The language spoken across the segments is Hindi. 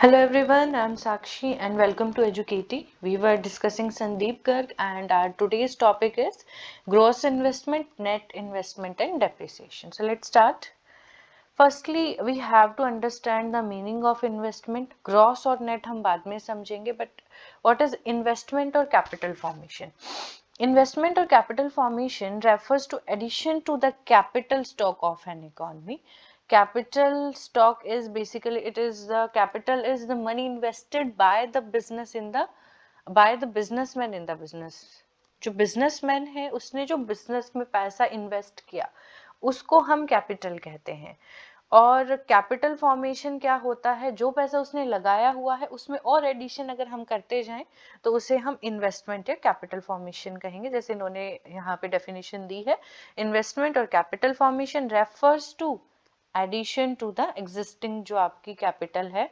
Hello everyone, I'm Sakshi and welcome to Educati. We were discussing Sandeep Garg and our today's topic is gross investment, net investment and depreciation. So let's start. Firstly, we have to understand the meaning of investment. Gross और net हम बाद में समझेंगे, but what is investment or capital formation? Investment or capital formation refers to addition to the capital stock of an economy. Capital stock is basically it is the capital is the money invested by the business in the by the businessman in the business. जो बिजनेसमैन है उसने जो बिजनेस में पैसा इन्वेस्ट किया उसको हम कैपिटल कहते हैं. और कैपिटल फॉर्मेशन क्या होता है, जो पैसा उसने लगाया हुआ है उसमें और एडिशन अगर हम करते जाएं तो उसे हम इन्वेस्टमेंट या कैपिटल फॉर्मेशन कहेंगे. जैसे इन्होंने यहाँ पे डेफिनेशन दी है, इन्वेस्टमेंट और capital formation refers to addition to the existing जो आपकी कैपिटल है,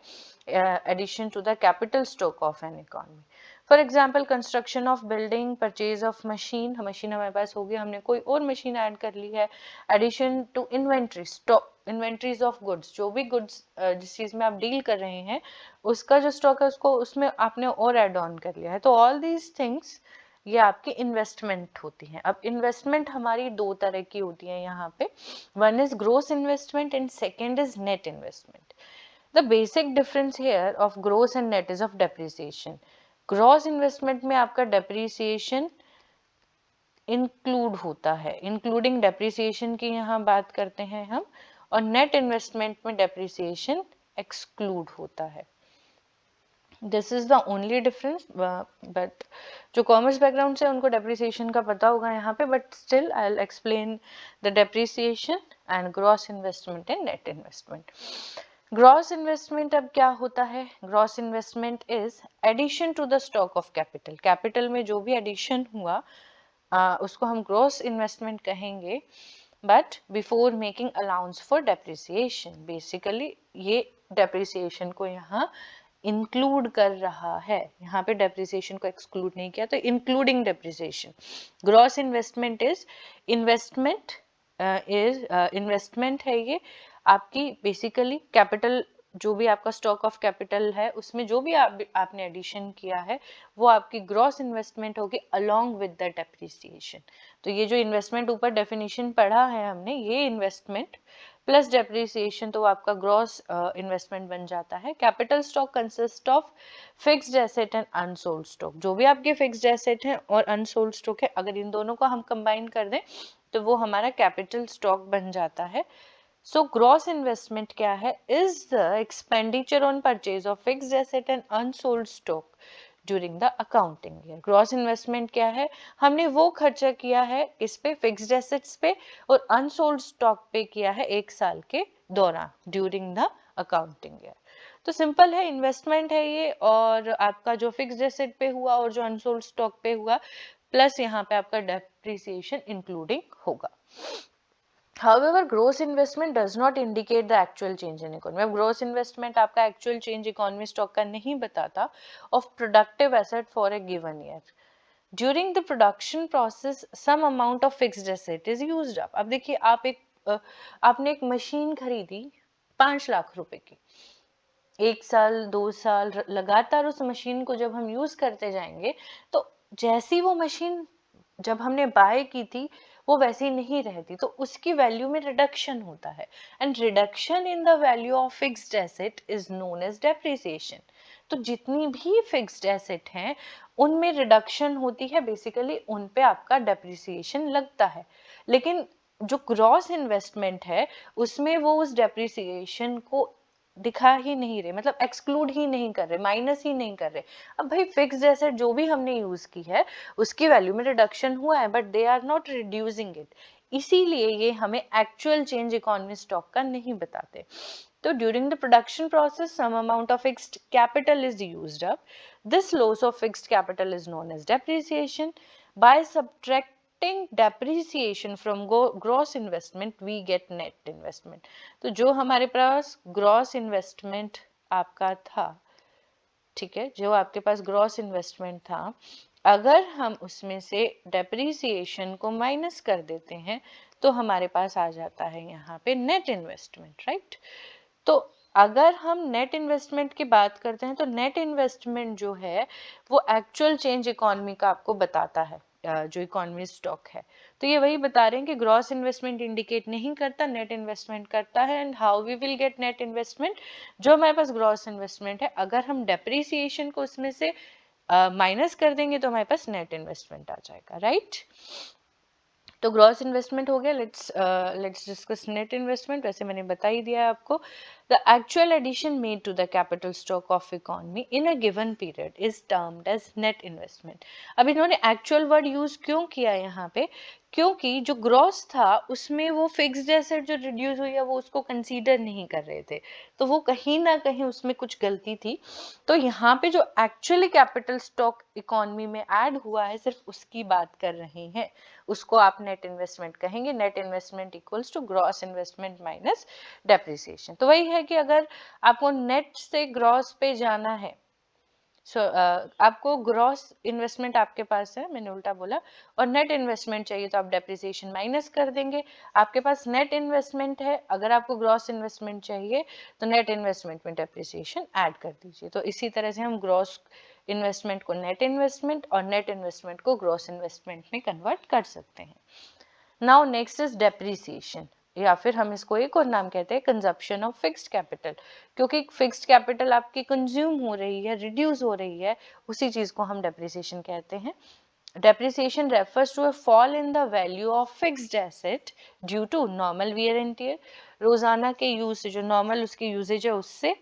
addition to the capital stock of an economy. For example construction of building, purchase of machine, machine हमारे पास होगी, हमने कोई और मशीन ऐड कर ली है. Addition to inventory stock, inventories of goods, जो भी गुड्स जिस चीज में आप डील कर रहे हैं उसका जो स्टॉक है उसको उसमें आपने और ऐड ऑन कर लिया है. तो ऑल दीज थिंग्स ये आपकी इन्वेस्टमेंट होती हैं. अब इन्वेस्टमेंट हमारी दो तरह की होती है यहाँ पे. One is gross investment and second is net investment. The basic difference here of gross and net is of depreciation. Gross investment में आपका डेप्रिसिएशन इंक्लूड होता है, इंक्लूडिंग डेप्रिसिएशन की यहाँ बात करते हैं हम, और नेट इन्वेस्टमेंट में डेप्रिसिएशन एक्सक्लूड होता है. This is the only difference. But जो कॉमर्स बैकग्राउंड से उनको डेप्रिसिएशन का पता होगा यहाँ पे, but still I will explain the depreciation and gross investment and net investment. Gross investment अब क्या होता है? Gross investment is addition to the stock of capital. Capital में जो भी एडिशन हुआ उसको हम ग्रॉस इन्वेस्टमेंट कहेंगे, but before making allowance for depreciation. Basically ये डेप्रिसिएशन को यहाँ इंक्लूड कर रहा है, यहाँ पे डेप्रिसिएशन को एक्सक्लूड नहीं किया, तो including depreciation. Gross investment is investment है ये आपकी बेसिकली कैपिटल, जो भी आपका स्टॉक ऑफ कैपिटल है उसमें जो भी आपने एडिशन किया है वो आपकी ग्रॉस इन्वेस्टमेंट होगी अलोंग विद द डेप्रिसिएशन. तो ये जो इन्वेस्टमेंट ऊपर डेफिनेशन पढ़ा है हमने, ये इन्वेस्टमेंट प्लस डेप्रिसिएशन तो आपका ग्रॉस इन्वेस्टमेंट बन जाता है. Capital stock consist of fixed asset and unsold stock. जो भी आपके फिक्स्ड एसेट हैं और अनसोल्ड स्टॉक है, अगर इन दोनों को हम कंबाइन कर दें तो वो हमारा कैपिटल स्टॉक बन जाता है. So gross investment क्या है? Is the expenditure on purchase of fixed asset and unsold stock during the accounting year. Gross investment क्या है? हमने वो खर्चा किया है इस पे, fixed assets पे और unsold stock पे किया है एक साल के दौरान during the accounting year. तो सिंपल है, इन्वेस्टमेंट है ये, और आपका जो फिक्स्ड एसेट पे हुआ और जो अनसोल्ड स्टॉक पे हुआ, प्लस यहाँ पे आपका डेप्रिसिएशन इंक्लूडिंग होगा. However, gross investment does not indicate the actual change in economy. अब gross investment आपका actual change economy stock का नहीं बताता of productive asset for a given year. During the production process, some amount of fixed asset is used up. अब देखिए आपने एक मशीन खरीदी 5 लाख रुपए की, एक साल 2 साल लगातार उस मशीन को जब हम यूज करते जाएंगे तो जैसी वो मशीन जब हमने बाय की थी वो वैसी नहीं रहती, तो उसकी वैल्यू में रिडक्शन होता है. And reduction in the value of fixed asset is known as depreciation. तो जितनी भी फिक्स्ड एसेट हैं उनमें रिडक्शन होती है, बेसिकली उन पे आपका डेप्रिसिएशन लगता है. लेकिन जो ग्रॉस इन्वेस्टमेंट है उसमें वो उस डेप्रिसिएशन को दिखा ही नहीं रहे, मतलब एक्सक्लूड ही नहीं कर रहे, माइनस ही नहीं कर रहे. अब भाई फिक्स्ड एसेट जो भी हमने यूज की है उसकी वैल्यू में रिडक्शन हुआ है, but they are not reducing it, इसीलिए ये हमें एक्चुअल चेंज इकोनॉमी स्टॉक का नहीं बताते. तो during the production process some amount of fixed capital is used up. This loss of fixed capital is known as depreciation. By subtracting depreciation from gross investment we get net investment. तो जो हमारे पास ग्रॉस इन्वेस्टमेंट आपका था, ठीक है, जो आपके पास ग्रॉस इन्वेस्टमेंट था, अगर हम उसमें से डेप्रिसिएशन को माइनस कर देते हैं तो हमारे पास आ जाता है यहाँ पे नेट इन्वेस्टमेंट, राइट. तो अगर हम नेट इन्वेस्टमेंट की बात करते हैं तो नेट इन्वेस्टमेंट जो है वो एक्चुअल चेंज इकोनॉमी का आपको बताता है, जो इकोनॉमी स्टॉक है। तो ये वही बता रहे हैं कि ग्रॉस इन्वेस्टमेंट इंडिकेट नहीं करता, नेट इन्वेस्टमेंट करता है। And how we will get net investment, जो हमारे पास ग्रॉस इन्वेस्टमेंट है अगर हम डेप्रिसिएशन को उसमें से माइनस कर देंगे तो हमारे पास नेट इन्वेस्टमेंट आ जाएगा, राइट। तो ग्रॉस इन्वेस्टमेंट हो गया। Let's discuss net investment. वैसे मैंने बता ही दिया है आपको। The actual addition made to the capital stock of economy in a given period is termed as net investment. अब इन्होंने एक्चुअल वर्ड यूज क्यों किया यहाँ पे, क्योंकि जो ग्रॉस था उसमें वो फिक्स्ड एसेट जो रिड्यूस हुई है वो उसको कंसीडर नहीं कर रहे थे, तो वो कहीं ना कहीं उसमें कुछ गलती थी। तो यहाँ पे जो एक्चुअली कैपिटल स्टॉक इकोनॉमी में ऐड हुआ है सिर्फ उसकी बात कर रहे हैं, उसको आप नेट इन्वेस्टमेंट कहेंगे। Net investment equals to gross investment minus depreciation. तो वही है कि अगर आपको नेट से ग्रॉस पे जाना है, आपको ग्रॉस इन्वेस्टमेंट आपके पास है, मैंने उल्टा बोला, और नेट इन्वेस्टमेंट चाहिए तो आप डेप्रिसिएशन माइनस कर देंगे। आपके पास नेट इन्वेस्टमेंट है, अगर आपको ग्रॉस इन्वेस्टमेंट चाहिए तो नेट इन्वेस्टमेंट में डेप्रिसिएशन ऐड कर दीजिए। तो इसी तरह से हम ग्रॉस इन्वेस्टमेंट को नेट इन्वेस्टमेंट और नेट इन्वेस्टमेंट को ग्रॉस इन्वेस्टमेंट में कन्वर्ट कर सकते हैं। नाउ नेक्स्ट इज डेप्रिसिएशन, या फिर हम इसको एक और नाम कहते हैं कंजप्शन ऑफ फिक्स्ड कैपिटल, क्योंकि फिक्स्ड कैपिटल आपकी कंज्यूम हो रही है, रिड्यूस हो रही है, उसी चीज को हम डेप्रिसिएशन कहते हैं। Depreciation refers to a fall in the value of fixed asset due to normal wear and tear, रोजाना के यूज से, जो नॉर्मल उसकी यूजेज है उससे,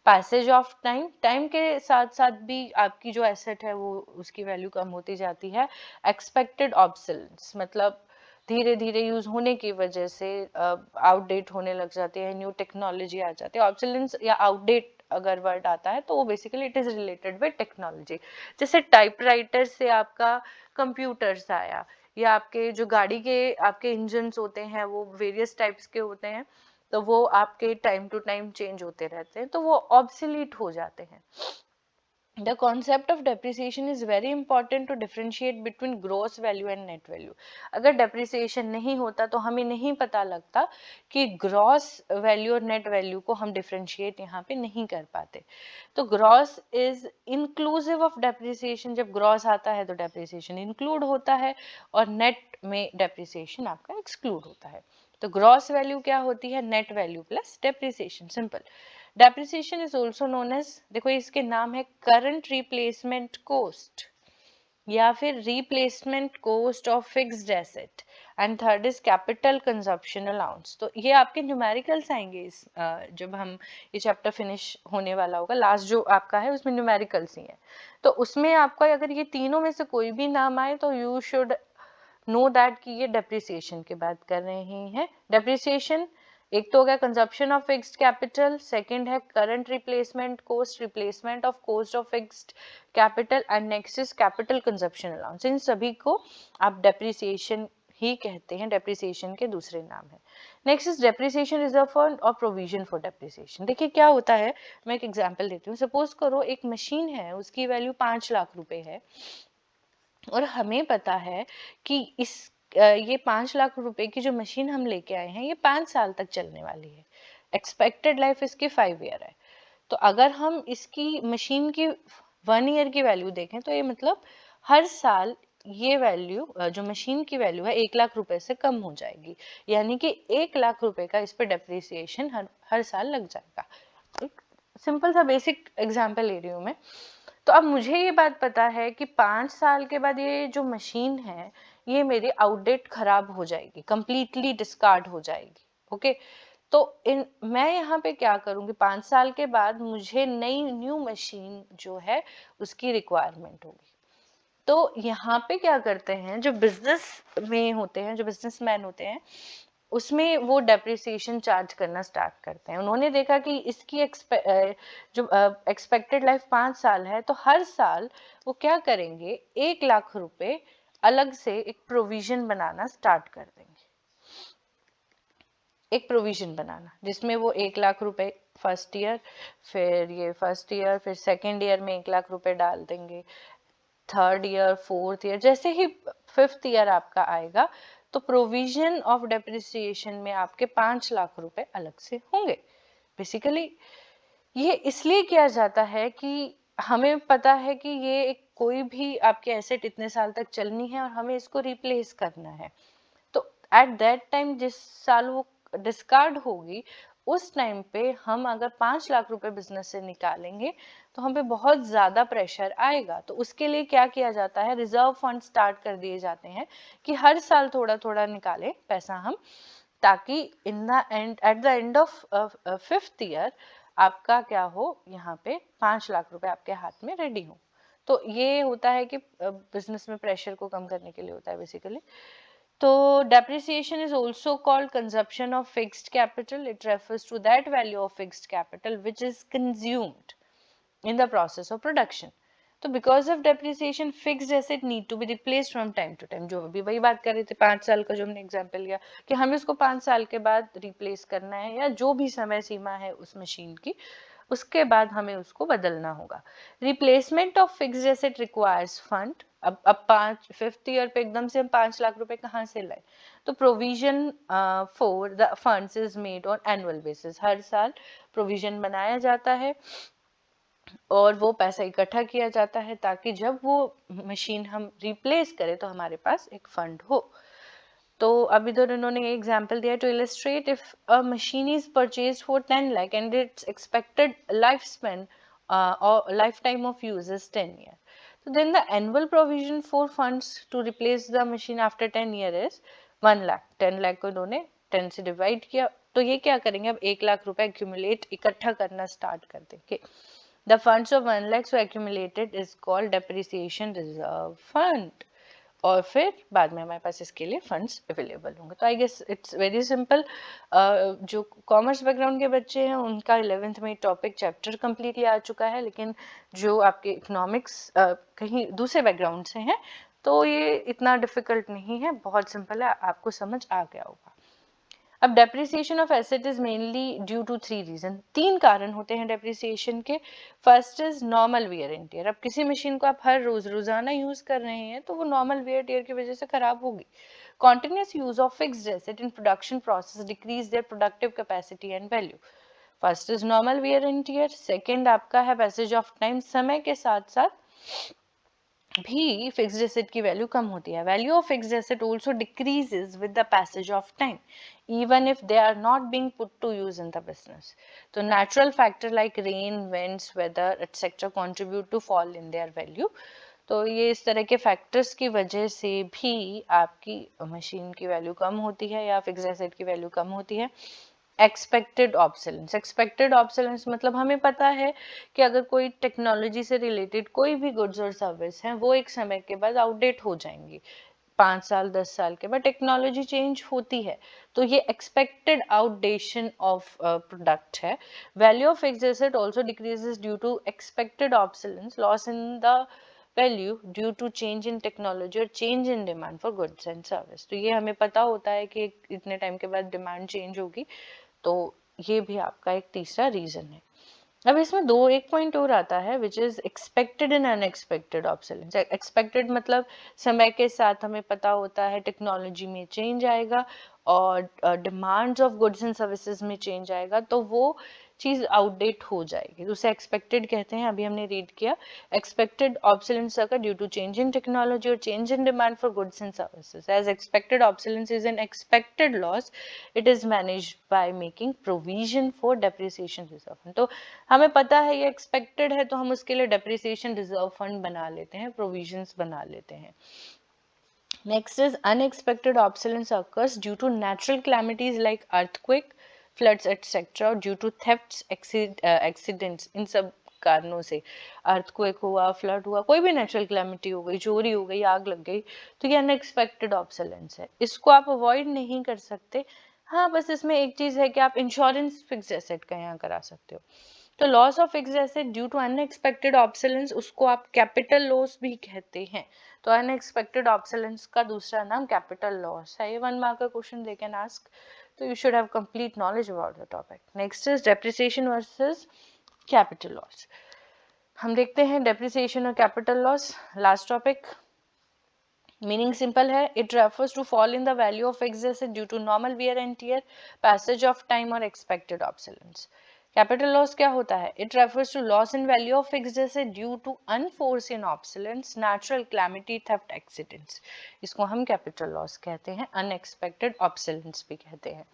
पैसेज ऑफ टाइम, टाइम के साथ साथ भी आपकी जो एसेट है वो उसकी वैल्यू कम होती जाती है। एक्सपेक्टेड ऑब्सोलेंस, मतलब धीरे धीरे यूज होने की वजह से आउटडेट होने लग जाते हैं, न्यू टेक्नोलॉजी आ जाती है। ऑब्सोलेंस या आउटडेट अगर वर्ड आता है तो वो basically it is related with technology. जैसे टाइपराइटर से आपका कंप्यूटर्स आया, या आपके जो गाड़ी के आपके इंजन्स होते हैं वो वेरियस टाइप्स के होते हैं, तो वो आपके टाइम टू टाइम चेंज होते रहते हैं, तो वो ऑब्सोलीट हो जाते हैं। The concept of depreciation is very important to differentiate between gross value and net value. अगर depreciation नहीं होता तो हमें नहीं पता लगता कि gross value और net value को हम differentiate यहाँ पे नहीं कर पाते। तो gross is inclusive of depreciation, जब gross आता है तो depreciation include होता है, और net में depreciation आपका exclude होता है। तो gross value क्या होती है, net value plus depreciation, simple। Depreciation is also known as, देखो इसके नाम है करंट रिप्लेसमेंट कॉस्ट या फिर replacement cost of fixed asset, and third is capital consumption allowance. तो ये आपके न्यूमेरिकल्स आएंगे इस जब हम ये चैप्टर फिनिश होने वाला होगा, लास्ट जो आपका है उसमें न्यूमेरिकल्स ही है। तो उसमें आपका अगर ये तीनों में से कोई भी नाम आए तो यू शुड नो दैट कि ये डेप्रिसिएशन की बात कर रहे हैं। डेप्रिसिएशन एक तो हो गया consumption of fixed capital, second है current replacement cost, replacement of cost of fixed capital, and next is capital consumption allowance. इन सभी को आप डेप्रिसिएशन ही कहते हैं, डेप्रिसिएशन के दूसरे नाम है। Next is depreciation reserve fund और प्रोविजन फॉर डेप्रिसिएशन। देखिए क्या होता है, मैं एक एग्जांपल देती हूँ। सपोज करो एक मशीन है, उसकी वैल्यू 5 लाख रुपए है, और हमें पता है कि ये 5 लाख रुपए की जो मशीन हम लेके आए हैं ये 5 साल तक चलने वाली है, एक्सपेक्टेड लाइफ इसकी 5 ईयर है। तो अगर हम इसकी मशीन की 1 ईयर की वैल्यू देखें तो ये मतलब हर साल ये वैल्यू, जो मशीन की वैल्यू है, 1 लाख रुपए से कम हो जाएगी, यानी कि 1 लाख रुपए का इस पे डेप्रिसिएशन हर साल लग जाएगा। एक सिंपल सा बेसिक एग्जांपल ले रही हूँ मैं। तो अब मुझे ये बात पता है कि 5 साल के बाद ये जो मशीन है ये मेरी आउटडेट खराब हो जाएगी, कंप्लीटली डिस्कार्ड हो जाएगी। ओके, तो मैं यहाँ पे क्या करूँगी, 5 साल के बाद मुझे नई न्यू मशीन जो है उसकी रिक्वायरमेंट होगी। तो यहाँ पे क्या करते हैं, जो बिजनेस में होते हैं, जो बिजनेसमैन होते हैं, उसमें वो डेप्रिसिएशन चार्ज करना स्टार्ट करते हैं। उन्होंने देखा कि इसकी जो एक्सपेक्टेड लाइफ 5 साल है, तो हर साल वो क्या करेंगे, 1 लाख रुपए अलग से एक प्रोविजन बनाना स्टार्ट कर देंगे। एक प्रोविजन बनाना जिसमें वो 1 लाख रुपए फर्स्ट ईयर, फिर सेकेंड ईयर में 1 लाख रुपए डाल देंगे, थर्ड ईयर, फोर्थ ईयर, जैसे ही 5th ईयर आपका आएगा तो प्रोविजन ऑफ डेप्रिसिएशन में आपके 5 लाख रुपए अलग से होंगे। बेसिकली ये इसलिए किया जाता है कि हमें पता है कि ये एक कोई भी आपकी एसेट इतने साल तक चलनी है और हमें इसको रिप्लेस करना है। तो एट दैट टाइम जिस साल वो डिस्कार्ड होगी, उस टाइम पे हम अगर 5 लाख रुपए बिजनेस से निकालेंगे तो हम पे बहुत ज्यादा प्रेशर आएगा। तो उसके लिए क्या किया जाता है, रिजर्व फंड स्टार्ट कर दिए जाते हैं कि हर साल थोड़ा थोड़ा निकाले पैसा हम, ताकि in the end at the end of 5th year आपका क्या हो, यहाँ पे 5 लाख रुपए आपके हाथ में रेडी हो। तो ये होता है कि बिजनेस में प्रेशर को कम करने के लिए होता है बेसिकली। तो depreciation is also called consumption of fixed capital. It refers to that value of fixed capital which is consumed in the process of production. तो because of depreciation fixed asset need to be replaced from time to time। जो अभी वही बात कर रहे थे 5 साल का जो हमने एग्जांपल लिया कि हमें इसको 5 साल के बाद रिप्लेस करना है, या जो भी समय सीमा है उस मशीन की, उसके बाद हमें उसको बदलना होगा। Replacement of fixed asset requires fund. अब 5th ईयर पे एकदम से हम 5 लाख रुपए कहाँ से लाए? तो provision for the funds is made on annual basis. हर साल प्रोविजन बनाया जाता है और वो पैसा इकट्ठा किया जाता है ताकि जब वो मशीन हम रिप्लेस करें तो हमारे पास एक फंड हो। तो अब इधर इन्होंने एग्जांपल दिया to illustrate, if a machine is purchased for 10 lakh and its expected life span और lifetime of use is 10 year, तो then the annual provision for funds to replace the machine after 10 year is 1 lakh. 10 lakh को इन्होंने 10 से डिवाइड किया, तो ये क्या करेंगे, अब 1 लाख रुपए एक्यूमुलेट इकट्ठा करना स्टार्ट कर देंगे। The funds of 1 lakh so accumulated is called depreciation reserve fund। और फिर बाद में हमारे पास इसके लिए फंड्स अवेलेबल होंगे। तो I guess it's very simple. जो कॉमर्स बैकग्राउंड के बच्चे हैं उनका 11th में टॉपिक चैप्टर कम्प्लीटली आ चुका है, लेकिन जो आपके इकोनॉमिक्स कहीं दूसरे बैकग्राउंड से हैं तो ये इतना डिफिकल्ट नहीं है, बहुत सिंपल है, आपको समझ आ गया होगा। अब depreciation of asset is mainly due to 3 reason. 3 कारण होते हैं डेप्रिसिएशन के। First is normal wear and tear. अब किसी मशीन को आप हर रोज रोजाना यूज कर रहे हैं तो वो नॉर्मल वियर टियर की वजह से खराब होगी। Continuous use of fixed asset in production process decrease there productive capacity and value. First is normal wear and tier. Second आपका है पैसेज ऑफ टाइम। समय के साथ साथ भी फिक्स्ड एसेट की वैल्यू कम होती है। Value of fixed asset also decreases with the passage of time even if they are not being put to use in the business। तो natural factor like rain, winds, weather etc contribute to fall in their value। तो ये इस तरह के फैक्टर्स की वजह से भी आपकी मशीन की वैल्यू कम होती है या फिक्स्ड एसेट की वैल्यू कम होती है। Expected obsolescence. एक्सपेक्टेड ऑब्सोलेंस मतलब हमें पता है कि अगर कोई टेक्नोलॉजी से रिलेटेड कोई भी गुड्स और सर्विस हैं वो एक समय के बाद आउटडेट हो जाएंगी, 5 साल 10 साल के बाद टेक्नोलॉजी चेंज होती है, तो ये एक्सपेक्टेड आउटडेशन ऑफ प्रोडक्ट है। Value of fixed asset also decreases due to expected obsolescence, loss in the value due to change in technology और change in demand for goods and service. तो ये हमें पता होता है कि इतने टाइम के बाद डिमांड चेंज होगी, तो ये भी आपका एक तीसरा रीजन है। अब इसमें एक पॉइंट और आता है which is expected and unexpected obsolescence. Expected मतलब समय के साथ हमें पता होता है टेक्नोलॉजी में चेंज आएगा और demands of goods and services में चेंज आएगा, तो वो चीज आउटडेट हो जाएगी, तो उसे एक्सपेक्टेड कहते हैं। अभी हमने रीड किया एक्सपेक्टेड ऑब्सोलेंस अगर due to change in technology और change in demand for goods and services. As expected obsolescence is an expected loss, it is managed by making provision for depreciation reserve. तो हमें पता है ये एक्सपेक्टेड है तो हम उसके लिए डेप्रिसिएशन रिजर्व फंड बना लेते हैं, प्रोविजंस बना लेते हैं। Next is unexpected obsolescence occurs due to natural calamities like earthquake, floods etc. due to thefts, accidents। इन सब कारणों से अर्थक्वेक हुआ, फ्लड हुआ, कोई भी नेचुरल क्लैमिटी हो गई, चोरी हो गई, आग लग गई, तो ये अनएक्सपेक्टेड ऑब्सोलेंस है। इसको आप अवॉइड नहीं कर सकते। हाँ, बस इसमें एक चीज है कि आप इंश्योरेंस फिक्स्ड एसेट का यहाँ करा सकते हो। तो loss of fixed asset due to unexpected obsolescence उसको आप कैपिटल लॉस भी कहते हैं। तो अनएक्सपेक्टेड ऑब्सोलेंस का दूसरा नाम कैपिटल लॉस है। ये 1 मार्क का क्वेश्चन दे कैन आस्क, तो you should have complete knowledge about the topic. Next is depreciation versus capital loss. हम देखते हैं डेप्रिसिएशन और capital loss, last topic. Meaning simple है, it refers to fall in the value of fixed asset due to normal wear and tear, passage of time और एक्सपेक्टेड ऑब्सोलेंस। कैपिटल लॉस क्या होता है? It refers to loss in value of fixed asset due to unforeseen obsolescence, natural calamity, theft, accidents. इसको हम कैपिटल लॉस कहते हैं, अनएक्सपेक्टेड ऑब्सोलेंस भी कहते हैं।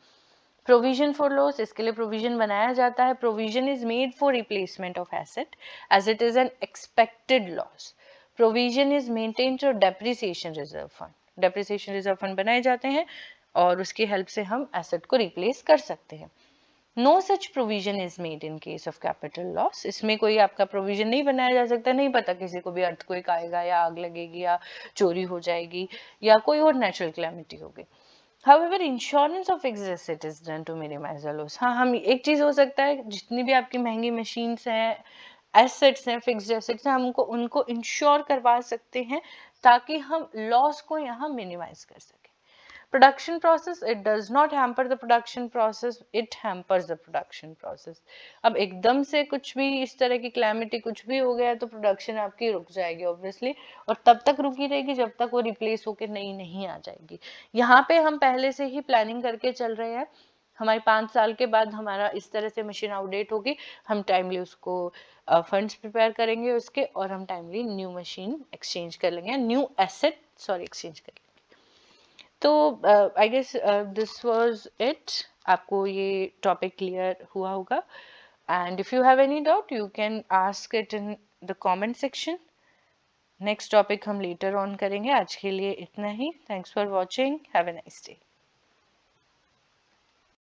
प्रोविजन फॉर लॉस, इसके लिए प्रोविजन बनाया जाता है। Provision is made for replacement of asset as it is an expected loss. Provision is maintain to depreciation reserve fund, depreciation reserve fund बनाए जाते हैं और उसकी हेल्प से हम एसेट को रिप्लेस कर सकते हैं। No such provision is made in case of capital loss, इसमें कोई आपका प्रोविजन नहीं बनाया जा सकता, नहीं पता किसी को भी अर्थक्वेक आएगा या आग लगेगी या चोरी हो जाएगी या कोई और नेचुरल कैलामिटी होगी। However, insurance of fixed asset is done to minimize the loss. हाँ, हम एक चीज हो सकता है, जितनी भी आपकी महंगी मशीन्स हैं, एसेट्स हैं, फिक्स्ड एसेट्स हैं, हम उनको इंश्योर करवा सकते हैं ताकि हम लॉस को यहाँ मिनिमाइज कर सकें। Production process, it does not hamper the production process, it hampers the production process. अब एकदम से कुछ भी इस तरह की क्लैमिटी कुछ भी हो गया तो प्रोडक्शन आपकी रुक जाएगी ऑब्वियसली, और तब तक रुकी रहेगी जब तक वो रिप्लेस होकर नई नहीं आ जाएगी। यहाँ पे हम पहले से ही प्लानिंग करके चल रहे हैं, हमारे 5 साल के बाद हमारा इस तरह से मशीन आउटडेट होगी, हम टाइमली उसको फंड्स प्रिपेयर करेंगे उसके, और हम टाइमली न्यू मशीन एक्सचेंज कर लेंगे, न्यू एसेट एक्सचेंज कर लेंगे। तो I guess this was it, आपको ये टॉपिक क्लियर हुआ होगा। And if you have any doubt you can ask it in the comment section. Next topic हम लेटर ऑन करेंगे, आज के लिए इतना ही। Thanks for watching, have a nice day.